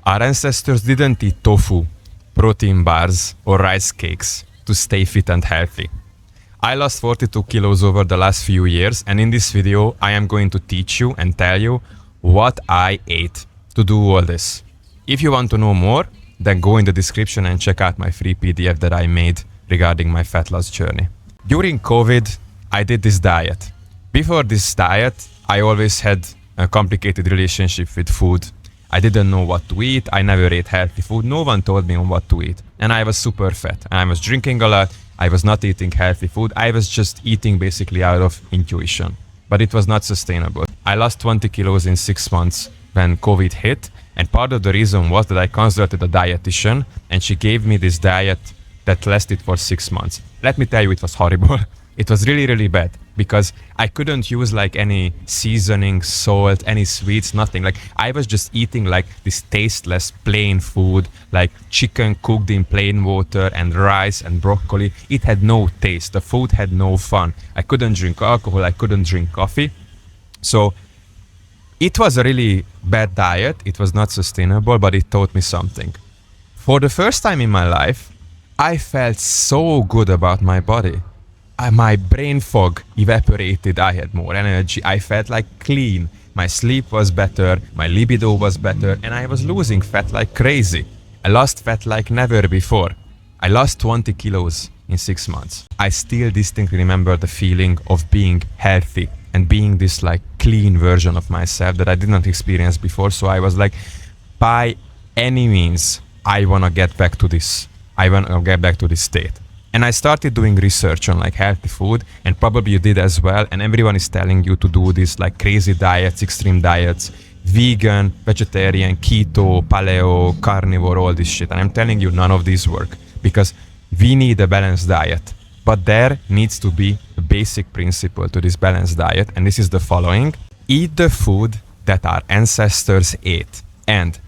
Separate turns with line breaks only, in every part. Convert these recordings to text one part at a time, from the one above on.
Our ancestors didn't eat tofu, protein bars, or rice cakes to stay fit and healthy. I lost 42 kilos over the last few years, and in this video I am going to teach you and tell you what I ate to do all this. If you want to know more, then go in the description and check out my free PDF that I made regarding my fat loss journey. During COVID, I did this diet. Before this diet, I always had a complicated relationship with food. I didn't know what to eat. I never ate healthy food. No one told me on what to eat. And I was super fat. I was drinking a lot. I was not eating healthy food. I was just eating basically out of intuition. But it was not sustainable. I lost 20 kilos in 6 months when COVID hit. And part of the reason was that I consulted a dietitian and she gave me this diet that lasted for 6 months. Let me tell you, it was horrible. It was really, really bad because I couldn't use like any seasoning, salt, any sweets, nothing. Like I was just eating like this tasteless plain food, like chicken cooked in plain water and rice and broccoli. It had no taste. The food had no fun. I couldn't drink alcohol. I couldn't drink coffee. So it was a really bad diet. It was not sustainable, but it taught me something. For the first time in my life, I felt so good about my body. My brain fog evaporated. I had more energy. I felt like clean. My sleep was better. My libido was better. And I was losing fat like crazy. I lost fat like never before. I lost 20 kilos in 6 months. I still distinctly remember the feeling of being healthy and being this like clean version of myself that I did not experience before. So I was like, by any means, I want to get back to this. I want to get back to this state. And I started doing research on like healthy food, and probably you did as well. And everyone is telling you to do this like crazy diets, extreme diets, vegan, vegetarian, keto, paleo, carnivore, all this shit. And I'm telling you, none of these work because we need a balanced diet. But there needs to be a basic principle to this balanced diet. And this is the following. Eat the food that our ancestors ate. And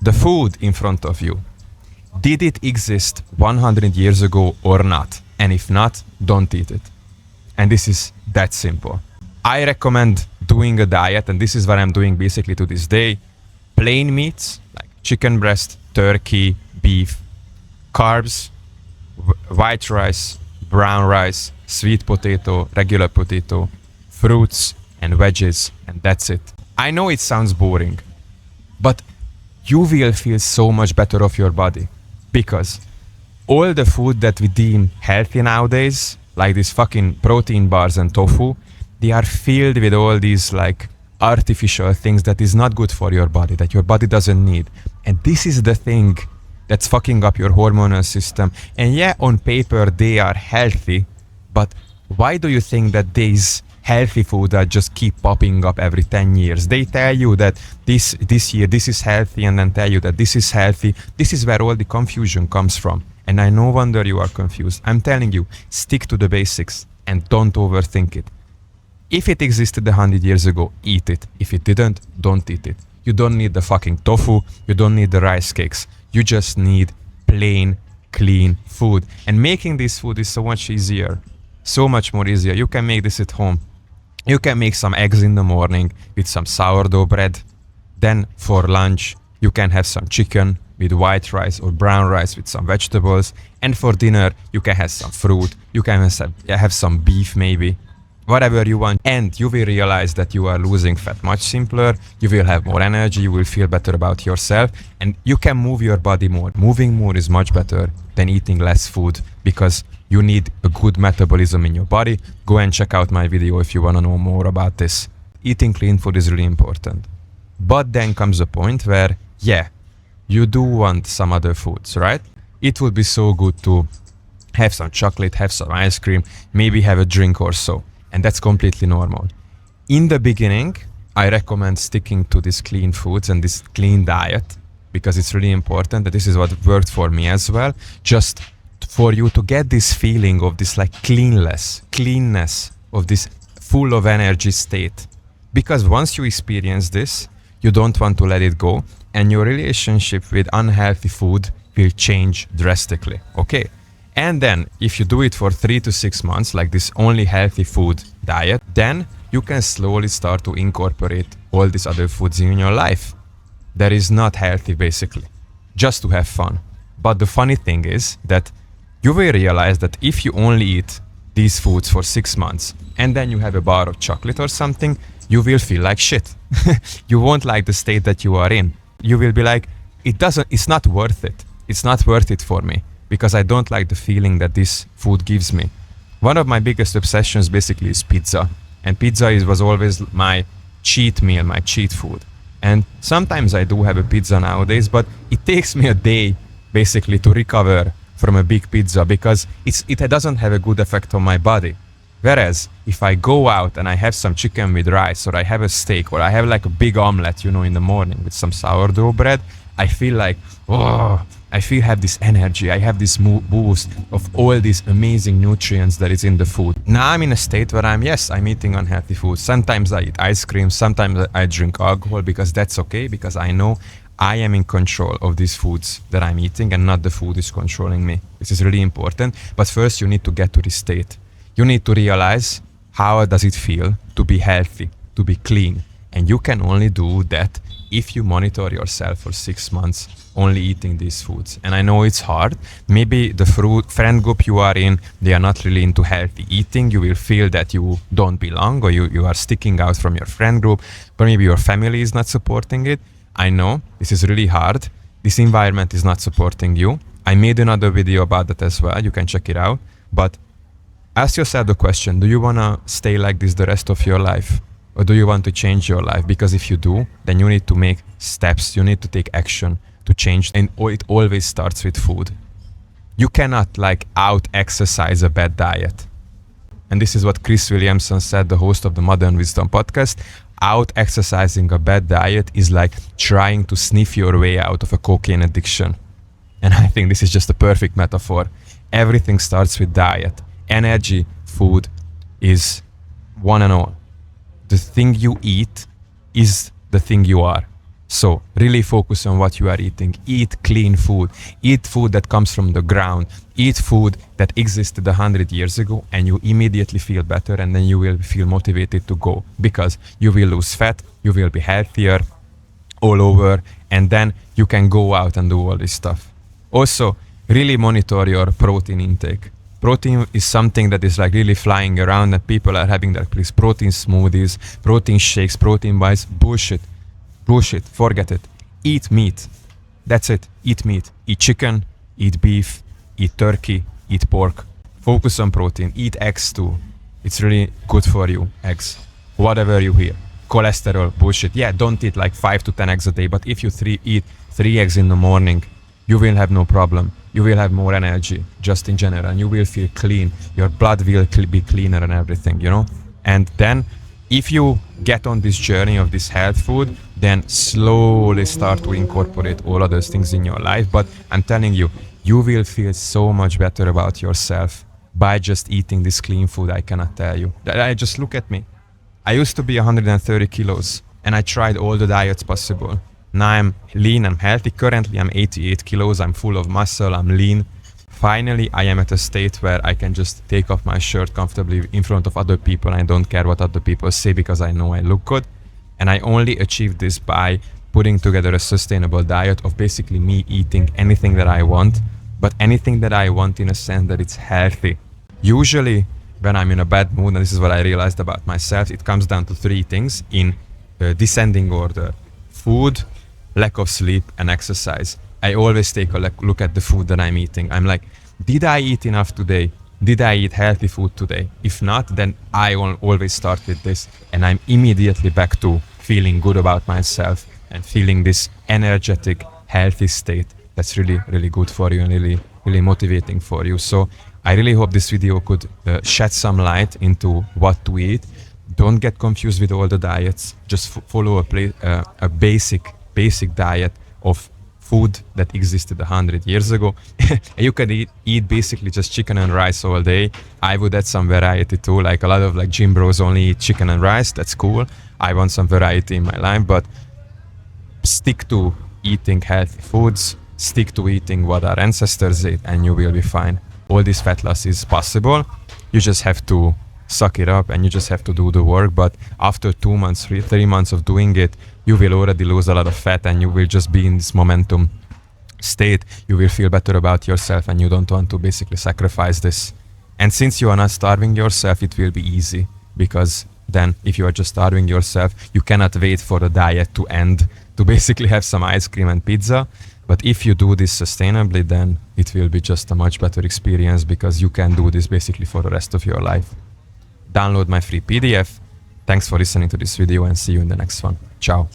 the food in front of you, did it exist 100 years ago or not? And if not, don't eat it. And this is that simple. I recommend doing a diet, and this is what I'm doing basically to this day. Plain meats, like chicken breast, turkey, beef, carbs, white rice, brown rice, sweet potato, regular potato, fruits, and veggies, and that's it. I know it sounds boring, but you will feel so much better of your body. Because all the food that we deem healthy nowadays, like these fucking protein bars and tofu, they are filled with all these like artificial things that is not good for your body, that your body doesn't need. And this is the thing that's fucking up your hormonal system. And yeah, on paper they are healthy, but why do you think that these healthy food that just keep popping up every 10 years? They tell you that this year this is healthy, and then tell you that this is healthy. This is where all the confusion comes from. And I no wonder you are confused. I'm telling you, stick to the basics and don't overthink it. If it existed 100 years ago, eat it. If it didn't, don't eat it. You don't need the fucking tofu. You don't need the rice cakes. You just need plain, clean food. And making this food is so much easier. So much more easier. You can make this at home. You can make some eggs in the morning with some sourdough bread. Then for lunch, you can have some chicken with white rice or brown rice with some vegetables. And for dinner, you can have some fruit. You can have some beef maybe. Whatever you want. And you will realize that you are losing fat much simpler. You will have more energy. You will feel better about yourself. And you can move your body more. Moving more is much better than eating less food because you need a good metabolism in your body. Go and check out my video if you want to know more about this. Eating clean food is really important. But then comes a point where, yeah, you do want some other foods, right? It would be so good to have some chocolate, have some ice cream, maybe have a drink or so. And that's completely normal. In the beginning, I recommend sticking to these clean foods and this clean diet because it's really important. That this is what worked for me as well. Just for you to get this feeling of this like cleanness of this full of energy state. Because once you experience this, you don't want to let it go, and your relationship with unhealthy food will change drastically, okay? And then if you do it for 3 to 6 months, like this only healthy food diet, then you can slowly start to incorporate all these other foods in your life. that is not healthy basically, just to have fun. But the funny thing is that you will realize that if you only eat these foods for 6 months and then you have a bar of chocolate or something, you will feel like shit. You won't like the state that you are in. You will be like, it's not worth it. It's not worth it for me because I don't like the feeling that this food gives me. One of my biggest obsessions basically is pizza. And pizza was always my cheat meal, my cheat food. And sometimes I do have a pizza nowadays, but it takes me a day basically to recover from a big pizza because it doesn't have a good effect on my body. Whereas if I go out and I have some chicken with rice, or I have a steak, or I have like a big omelette, in the morning with some sourdough bread, I feel like, have this energy. I have this boost of all these amazing nutrients that is in the food. Now I'm in a state where I'm eating unhealthy food. Sometimes I eat ice cream, sometimes I drink alcohol because that's okay, because I know I am in control of these foods that I'm eating and not the food is controlling me. This is really important. But first you need to get to this state. You need to realize how does it feel to be healthy, to be clean. And you can only do that if you monitor yourself for 6 months only eating these foods. And I know it's hard. Maybe the friend group you are in, they are not really into healthy eating. You will feel that you don't belong, or you are sticking out from your friend group, but maybe your family is not supporting it. I know this is really hard. This environment is not supporting you. I made another video about that as well. You can check it out. But ask yourself the question, do you want to stay like this the rest of your life? Or do you want to change your life? Because if you do, then you need to make steps. You need to take action to change. And it always starts with food. You cannot out-exercise a bad diet. And this is what Chris Williamson said, the host of the Modern Wisdom podcast. Out-exercising a bad diet is like trying to sniff your way out of a cocaine addiction. And I think this is just a perfect metaphor. Everything starts with diet. Energy, food is one and all. The thing you eat is the thing you are. So really focus on what you are eating. Eat clean food. Eat food that comes from the ground. Eat food that existed 100 years ago, and you immediately feel better, and then you will feel motivated to go because you will lose fat, you will be healthier all over, and then you can go out and do all this stuff. Also, really monitor your protein intake. Protein is something that is really flying around, and people are having these protein smoothies, protein shakes, protein bars. Bullshit, forget it. Eat meat. That's it. Eat meat. Eat chicken, eat beef, eat turkey, eat pork. Focus on protein. Eat eggs too. It's really good for you, eggs. Whatever you hear. Cholesterol, bullshit. Yeah, don't eat 5 to 10 eggs a day, but if you eat 3 eggs in the morning, you will have no problem. You will have more energy, just in general, and you will feel clean. Your blood will be cleaner and everything, And then, if you get on this journey of this health food, then slowly start to incorporate all of those things in your life. But I'm telling you, you will feel so much better about yourself by just eating this clean food. I cannot tell you. Just look at me. I used to be 130 kilos, and I tried all the diets possible. Now I'm lean, I'm healthy. Currently I'm 88 kilos, I'm full of muscle, I'm lean. Finally, I am at a state where I can just take off my shirt comfortably in front of other people. I don't care what other people say because I know I look good. And I only achieved this by putting together a sustainable diet of basically me eating anything that I want, but anything that I want in a sense that it's healthy. Usually, when I'm in a bad mood, and this is what I realized about myself, it comes down to 3 things in descending order. Food, lack of sleep, and exercise. I always take a look at the food that I'm eating. I'm like, did I eat enough today? Did I eat healthy food today? If not, then I always start with this, and I'm immediately back to feeling good about myself and feeling this energetic, healthy state that's really, really good for you and really, really motivating for you. So I really hope this video could shed some light into what to eat. Don't get confused with all the diets. Just follow a basic diet of food that existed 100 years ago. You can eat basically just chicken and rice all day. I would add some variety too, like a lot of gym bros only eat chicken and rice. That's cool. I want some variety in my life, but stick to eating healthy foods, stick to eating what our ancestors ate, and you will be fine. All this fat loss is possible. You just have to suck it up and you just have to do the work. But after 2 months, 3 months of doing it, you will already lose a lot of fat and you will just be in this momentum state. You will feel better about yourself and you don't want to basically sacrifice this. And since you are not starving yourself, it will be easy, because then if you are just starving yourself, you cannot wait for the diet to end to basically have some ice cream and pizza. But if you do this sustainably, then it will be just a much better experience, because you can do this basically for the rest of your life. Download my free PDF. Thanks for listening to this video and see you in the next one. Ciao.